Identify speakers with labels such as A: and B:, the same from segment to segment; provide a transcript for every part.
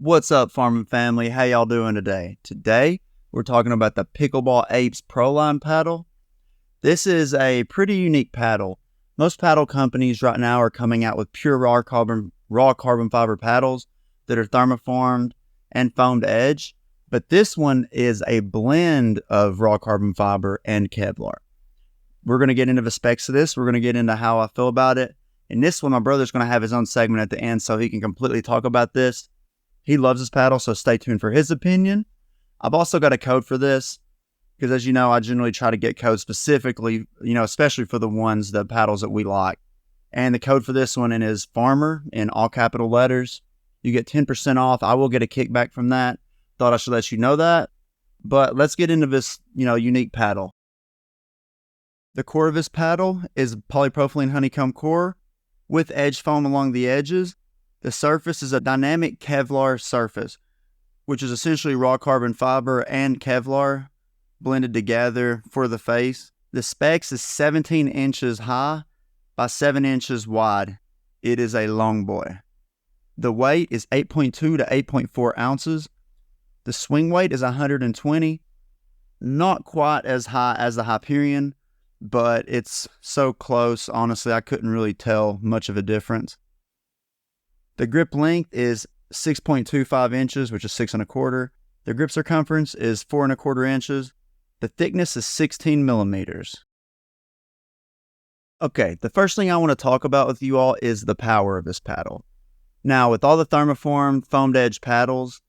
A: What's up, farming family? How y'all doing today? Today, we're talking about the Pickleball Apes Pro Line paddle. This is a pretty unique paddle. Most paddle companies right now are coming out with pure raw carbon fiber paddles that are thermoformed and foamed edge, but this one is a blend of raw carbon fiber and Kevlar. We're going to get into the specs of this. We're going to get into how I feel about it. And this one, my brother's going to have his own segment at the end so he can completely talk about this. He loves this paddle, so stay tuned for his opinion. I've also got a code for this because, as you know, I generally try to get codes specifically, especially for the paddles that we like. And the code for this one is FARMER in all capital letters. You get 10% off. I will get a kickback from that. Thought I should let you know that. But let's get into this, unique paddle. The core of this paddle is polypropylene honeycomb core with edge foam along the edges. The surface is a dynamic Kevlar surface, which is essentially raw carbon fiber and Kevlar blended together for the face. The specs is 17 inches high by 7 inches wide. It is a long boy. The weight is 8.2 to 8.4 ounces. The swing weight is 120. Not quite as high as the Hyperion, but it's so close. Honestly, I couldn't really tell much of a difference. The grip length is 6.25 inches, which is 6 1/4. The grip circumference is 4 1/4 inches. The thickness is 16 millimeters. Okay, the first thing I want to talk about with you all is the power of this paddle. Now, with all the thermoformed foamed edge paddles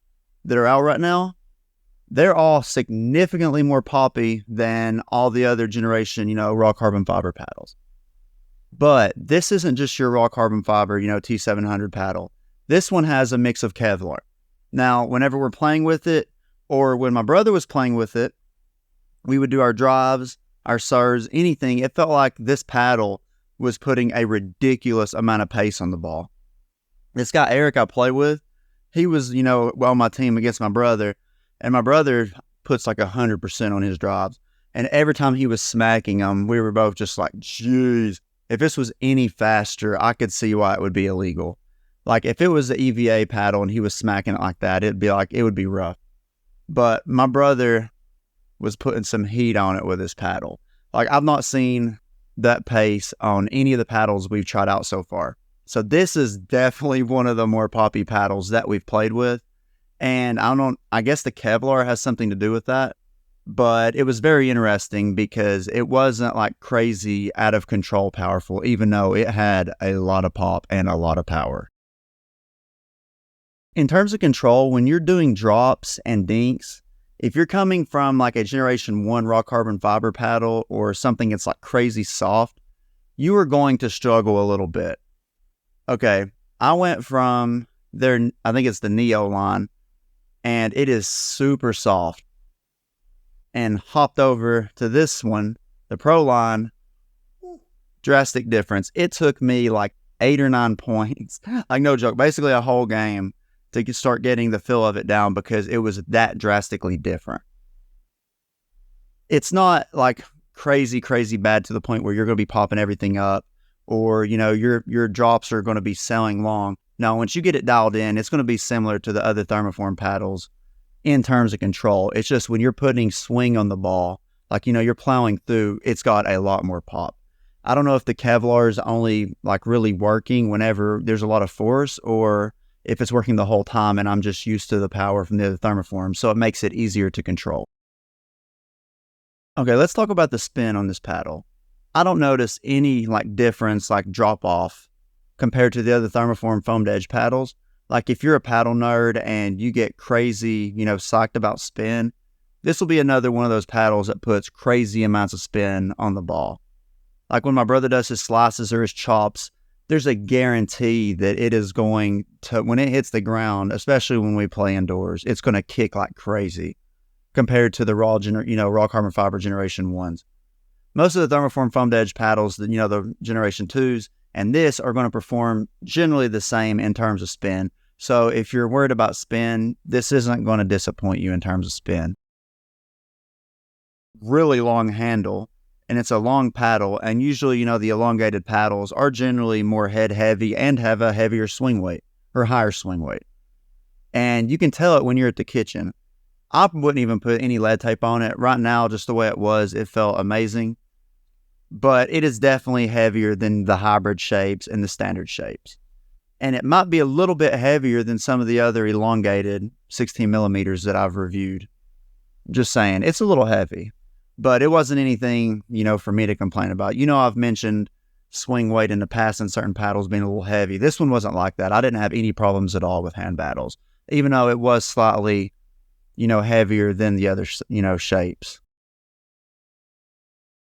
A: that are out right now, they're all significantly more poppy than all the other generation, raw carbon fiber paddles. But this isn't just your raw carbon fiber, T700 paddle. This one has a mix of Kevlar. Now, whenever we're playing with it, or when my brother was playing with it, we would do our drives, our serves, anything. It felt like this paddle was putting a ridiculous amount of pace on the ball. This guy, Eric, I play with, he was, on my team against my brother, and my brother puts like 100% on his drives. And every time he was smacking them, we were both just like, geez. If this was any faster, I could see why it would be illegal. Like if it was the EVA paddle and he was smacking it like that, it would be rough. But my brother was putting some heat on it with his paddle. Like I've not seen that pace on any of the paddles we've tried out so far. So this is definitely one of the more poppy paddles that we've played with. And I guess the Kevlar has something to do with that. But it was very interesting because it wasn't like crazy out of control powerful, even though it had a lot of pop and a lot of power. In terms of control, when you're doing drops and dinks, if you're coming from like a generation 1 raw carbon fiber paddle or something that's like crazy soft, you are going to struggle a little bit. Okay, I went from their, I think it's the Neo line, and it is super soft, and hopped over to this one, the Pro line. Drastic difference. It took me like 8 or 9 points, like no joke, basically a whole game to start getting the feel of it down because it was that drastically different. It's not like crazy bad to the point where you're going to be popping everything up or, your drops are going to be sailing long. No, once you get it dialed in, it's going to be similar to the other thermoform paddles in terms of control. It's just when you're putting swing on the ball, like, you're plowing through, it's got a lot more pop. I don't know if the Kevlar is only like really working whenever there's a lot of force or if it's working the whole time and I'm just used to the power from the other thermoforms, so it makes it easier to control. Okay, let's talk about the spin on this paddle. I don't notice any like difference, like drop off compared to the other thermoform foamed edge paddles. Like if you're a paddle nerd and you get crazy, psyched about spin, this will be another one of those paddles that puts crazy amounts of spin on the ball. Like when my brother does his slices or his chops, there's a guarantee that it is going to, when it hits the ground, especially when we play indoors, it's going to kick like crazy compared to the raw carbon fiber generation 1s. Most of the thermoform foamed edge paddles, the generation 2s, and this are going to perform generally the same in terms of spin. So if you're worried about spin, this isn't going to disappoint you in terms of spin. Really long handle, and it's a long paddle, and usually, the elongated paddles are generally more head heavy and have a heavier swing weight or higher swing weight. And you can tell it when you're at the kitchen. I wouldn't even put any lead tape on it. Right now, just the way it was, it felt amazing. But it is definitely heavier than the hybrid shapes and the standard shapes. And it might be a little bit heavier than some of the other elongated 16 millimeters that I've reviewed. Just saying, it's a little heavy. But it wasn't anything, for me to complain about. I've mentioned swing weight in the past and certain paddles being a little heavy. This one wasn't like that. I didn't have any problems at all with hand paddles, even though it was slightly heavier than the other, shapes.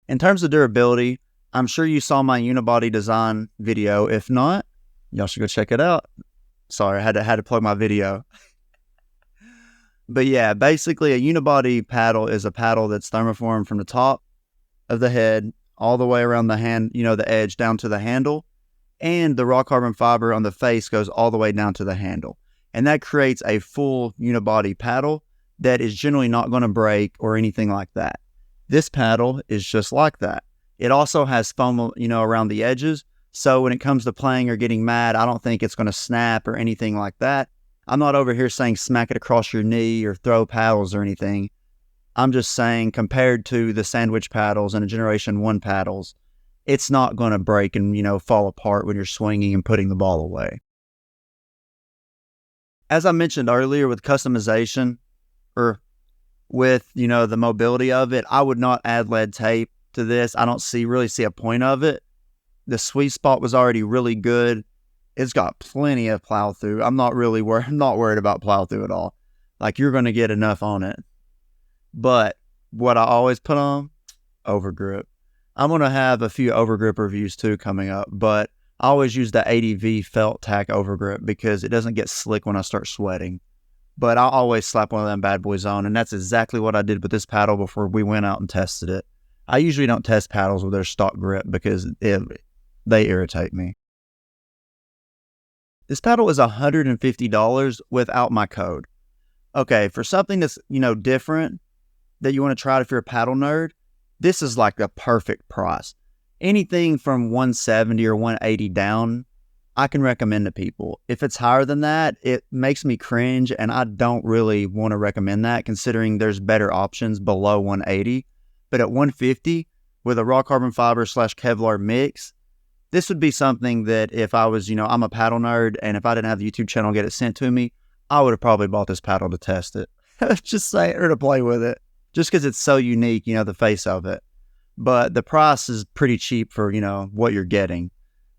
A: In terms of durability, I'm sure you saw my unibody design video. If not, y'all should go check it out. Sorry, I had to plug my video. But yeah, basically a unibody paddle is a paddle that's thermoformed from the top of the head all the way around the hand, the edge down to the handle. And the raw carbon fiber on the face goes all the way down to the handle. And that creates a full unibody paddle that is generally not going to break or anything like that. This paddle is just like that. It also has foam, around the edges. So when it comes to playing or getting mad, I don't think it's going to snap or anything like that. I'm not over here saying smack it across your knee or throw paddles or anything. I'm just saying compared to the sandwich paddles and the Generation 1 paddles, it's not going to break and, fall apart when you're swinging and putting the ball away. As I mentioned earlier with customization, or with, the mobility of it, I would not add lead tape to this. I don't really see a point of it. The sweet spot was already really good. It's got plenty of plow through. I'm not worried about plow through at all. Like, you're going to get enough on it. But what I always put on, overgrip. I'm going to have a few overgrip reviews too coming up, but I always use the ADV felt tack overgrip because it doesn't get slick when I start sweating. But I'll always slap one of them bad boys on, and that's exactly what I did with this paddle before we went out and tested it. I usually don't test paddles with their stock grip because they irritate me. This paddle is $150 without my code. Okay, for something that's, different that you want to try if you're a paddle nerd, this is like the perfect price. Anything from $170 or $180 down, I can recommend to people. If it's higher than that, it makes me cringe, and I don't really want to recommend that considering there's better options below $180. But at $150 with a raw carbon fiber / Kevlar mix, this would be something that if I was, I'm a paddle nerd, and if I didn't have the YouTube channel get it sent to me, I would have probably bought this paddle to test it. Just saying, or to play with it. Just because it's so unique, the face of it. But the price is pretty cheap for, what you're getting.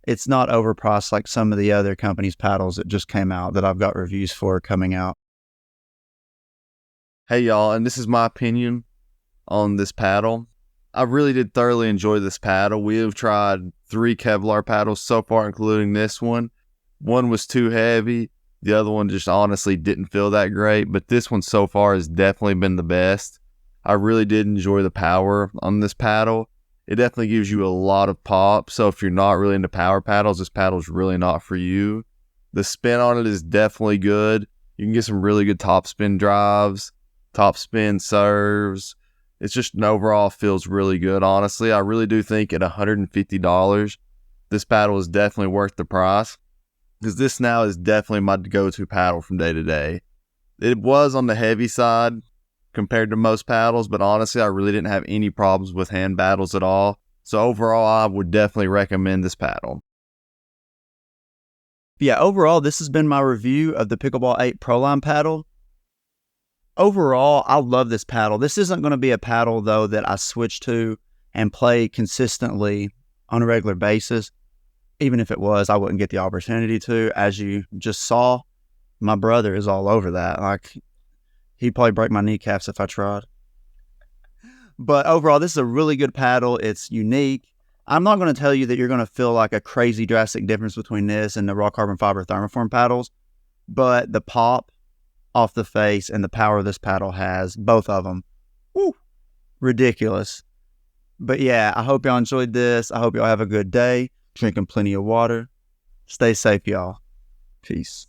A: It's not overpriced like some of the other companies' paddles that just came out that I've got reviews for coming out.
B: Hey y'all, and this is my opinion on this paddle. I really did thoroughly enjoy this paddle. We have tried 3 Kevlar paddles so far, including this one. One was too heavy. The other one just honestly didn't feel that great, but this one so far has definitely been the best. I really did enjoy the power on this paddle. It definitely gives you a lot of pop, so if you're not really into power paddles, this paddle is really not for you. The spin on it is definitely good. You can get some really good top spin drives, top spin serves. It's just an overall feels really good, honestly. I really do think at $150, this paddle is definitely worth the price, because this now is definitely my go-to paddle from day to day. It was on the heavy side compared to most paddles, but honestly, I really didn't have any problems with hand paddles at all. So overall, I would definitely recommend this paddle.
A: Yeah, overall, this has been my review of the Pickleball 8 Proline paddle. Overall, I love this paddle. This isn't going to be a paddle, though, that I switch to and play consistently on a regular basis. Even if it was, I wouldn't get the opportunity to. As you just saw, my brother is all over that. Like, he'd probably break my kneecaps if I tried. But overall, this is a really good paddle. It's unique. I'm not going to tell you that you're going to feel like a crazy drastic difference between this and the raw carbon fiber thermoform paddles, but the pop off the face and the power this paddle has, both of them, woo, ridiculous. But yeah, I hope y'all enjoyed this. I hope y'all have a good day, drinking plenty of water. Stay safe, y'all. Peace.